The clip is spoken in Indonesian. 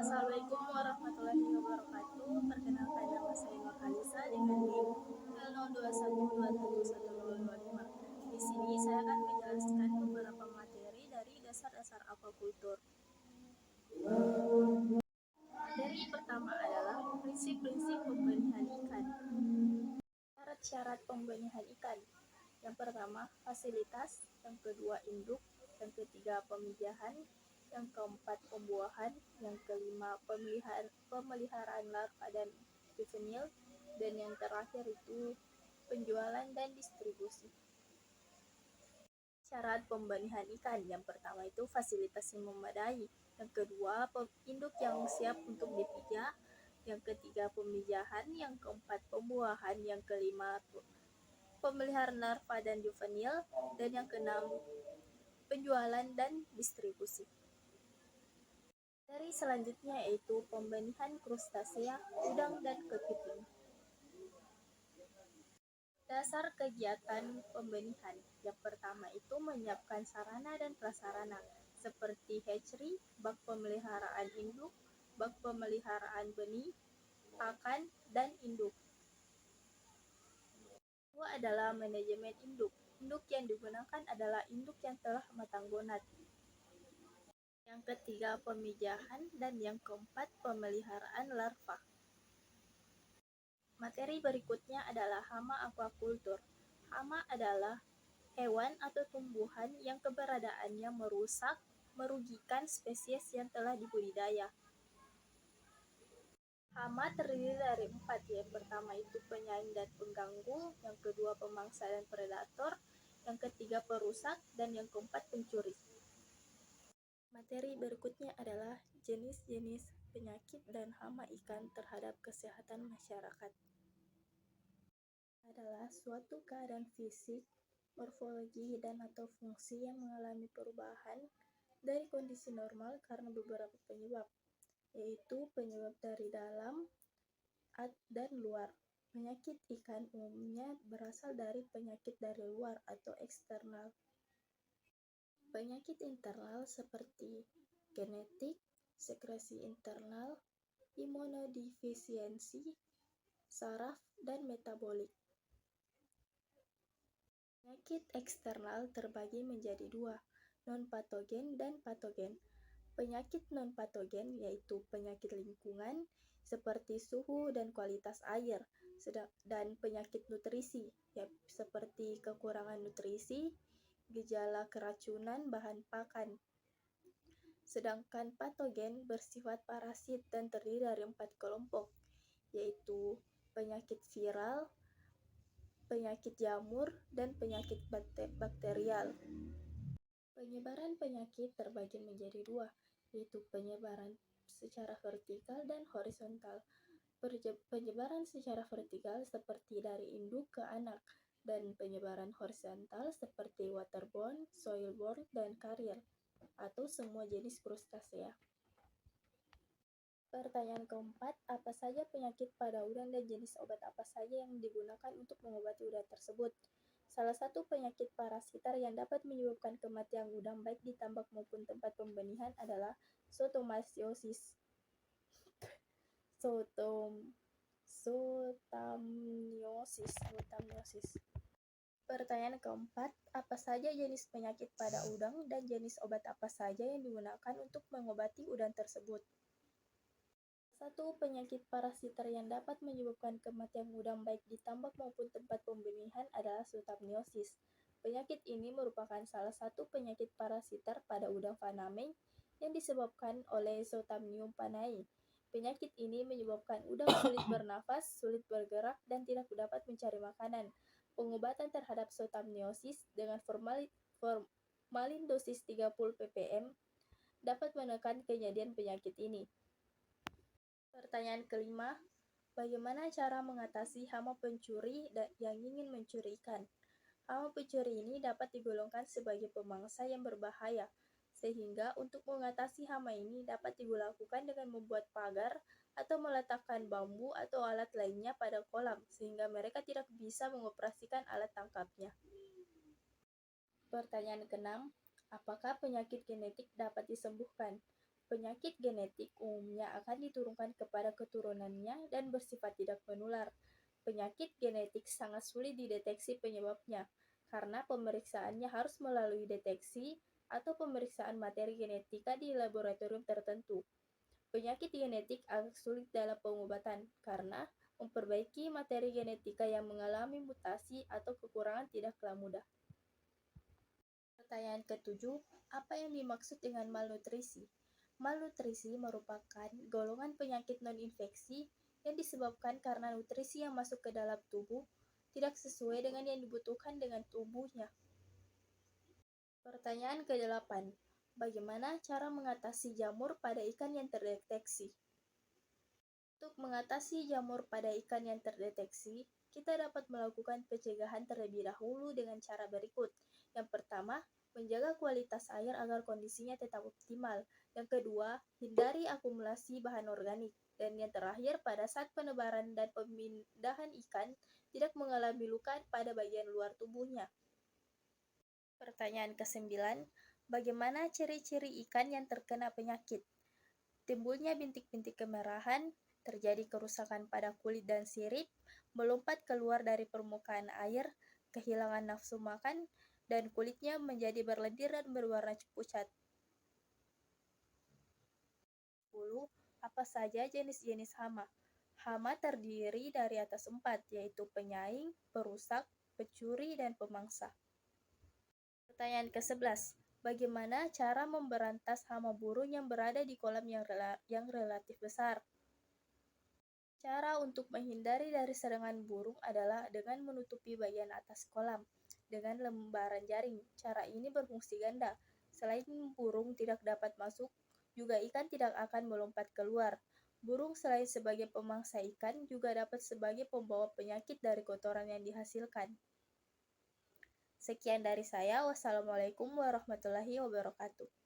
Assalamualaikum warahmatullahi wabarakatuh. Perkenalkan nama saya Nur Halisa dengan NIM 0021211025. Di sini saya akan menjelaskan beberapa materi dari dasar-dasar aquaculture. Materi pertama adalah prinsip-prinsip pembenihan ikan. Syarat-syarat pembenihan ikan. Yang pertama, fasilitas. Yang kedua, induk. Yang ketiga, pemijahan. Yang keempat, pembuahan. Yang kelima, pemeliharaan larva dan juvenil. Dan yang terakhir itu penjualan dan distribusi. Syarat pembenihan ikan. Yang pertama itu fasilitas yang memadai. Yang kedua, induk yang siap untuk dipijak. Yang ketiga, pemijahan. Yang keempat, pembuahan. Yang kelima, pemeliharaan larva dan juvenil. Dan yang keenam, penjualan dan distribusi. Dari selanjutnya yaitu pembenihan krustasea, udang dan kepiting. Dasar kegiatan pembenihan. Yang pertama itu menyiapkan sarana dan prasarana seperti hatchery, bak pemeliharaan induk, bak pemeliharaan benih, pakan, dan induk. Kedua adalah manajemen induk. Induk yang digunakan adalah induk yang telah matang gonad. Yang ketiga pemijahan dan yang keempat pemeliharaan larva. Materi berikutnya adalah hama aquaculture. Hama adalah hewan atau tumbuhan yang keberadaannya merusak, merugikan spesies yang telah dibudidaya. Hama terdiri dari 4, yang pertama itu penyaing dan pengganggu, yang kedua pemangsa dan predator, yang ketiga perusak, dan yang keempat pencuri. Materi berikutnya adalah jenis-jenis penyakit dan hama ikan terhadap kesehatan masyarakat. Adalah suatu keadaan fisik, morfologi, dan atau fungsi yang mengalami perubahan dari kondisi normal karena beberapa penyebab, yaitu penyebab dari dalam dan luar. Penyakit ikan umumnya berasal dari penyakit dari luar atau eksternal. Penyakit internal seperti genetik, sekresi internal, imunodefisiensi, saraf, dan metabolik. Penyakit eksternal terbagi menjadi 2, non-patogen dan patogen. Penyakit non-patogen yaitu penyakit lingkungan seperti suhu dan kualitas air, dan penyakit nutrisi seperti kekurangan nutrisi, gejala keracunan bahan pakan. Sedangkan patogen bersifat parasit dan terdiri dari 4 kelompok, yaitu penyakit viral, penyakit jamur, dan penyakit bakterial. Penyebaran penyakit terbagi menjadi 2, yaitu penyebaran secara vertikal dan horizontal. Penyebaran secara vertikal seperti dari induk ke anak, dan penyebaran horizontal seperti waterborne, soilborne, dan carrier, atau semua jenis krustasea. Pertanyaan keempat, apa saja penyakit pada udang dan jenis obat apa saja yang digunakan untuk mengobati udang tersebut? Salah satu penyakit parasitar yang dapat menyebabkan kematian udang baik di tambak maupun tempat pembenihan adalah zoothamniasis. Pertanyaan keempat, apa saja jenis penyakit pada udang dan jenis obat apa saja yang digunakan untuk mengobati udang tersebut? Satu penyakit parasitar yang dapat menyebabkan kematian udang baik di tambak maupun tempat pembenihan adalah zoothamniasis. Penyakit ini merupakan salah satu penyakit parasitar pada udang faname yang disebabkan oleh Zoothamium panai. Penyakit ini menyebabkan udang sulit bernafas, sulit bergerak, dan tidak dapat mencari makanan. Pengobatan terhadap zoothamniasis dengan formalin dosis 30 ppm dapat menekan kejadian penyakit ini. Pertanyaan kelima, bagaimana cara mengatasi hama pencuri yang ingin mencuri ikan? Hama pencuri ini dapat digolongkan sebagai pemangsa yang berbahaya, sehingga untuk mengatasi hama ini dapat dilakukan dengan membuat pagar atau meletakkan bambu atau alat lainnya pada kolam, sehingga mereka tidak bisa mengoperasikan alat tangkapnya. Pertanyaan keenam, apakah penyakit genetik dapat disembuhkan? Penyakit genetik umumnya akan diturunkan kepada keturunannya dan bersifat tidak menular. Penyakit genetik sangat sulit dideteksi penyebabnya, karena pemeriksaannya harus melalui deteksi atau pemeriksaan materi genetika di laboratorium tertentu. Penyakit genetik agak sulit dalam pengobatan, karena memperbaiki materi genetika yang mengalami mutasi atau kekurangan tidaklah mudah. Pertanyaan ketujuh, apa yang dimaksud dengan malnutrisi? Malnutrisi merupakan golongan penyakit non-infeksi yang disebabkan karena nutrisi yang masuk ke dalam tubuh tidak sesuai dengan yang dibutuhkan dengan tubuhnya. Pertanyaan ke-8, bagaimana cara mengatasi jamur pada ikan yang terdeteksi? Untuk mengatasi jamur pada ikan yang terdeteksi, kita dapat melakukan pencegahan terlebih dahulu dengan cara berikut. Yang pertama, menjaga kualitas air agar kondisinya tetap optimal. Yang kedua, hindari akumulasi bahan organik. Dan yang terakhir, pada saat penebaran dan pemindahan ikan, tidak mengalami luka pada bagian luar tubuhnya. Pertanyaan ke-9, bagaimana ciri-ciri ikan yang terkena penyakit? Timbulnya bintik-bintik kemerahan, terjadi kerusakan pada kulit dan sirip, melompat keluar dari permukaan air, kehilangan nafsu makan, dan kulitnya menjadi berlendir dan berwarna pucat. 10. Apa saja jenis-jenis hama? Hama terdiri dari atas 4, yaitu penyaing, perusak, pencuri, dan pemangsa. Pertanyaan ke-11. Bagaimana cara memberantas hama burung yang berada di kolam yang relatif besar? Cara untuk menghindari dari serangan burung adalah dengan menutupi bagian atas kolam dengan lembaran jaring. Cara ini berfungsi ganda. Selain burung tidak dapat masuk, juga ikan tidak akan melompat keluar. Burung selain sebagai pemangsa ikan, juga dapat sebagai pembawa penyakit dari kotoran yang dihasilkan. Sekian dari saya. Wassalamualaikum warahmatullahi wabarakatuh.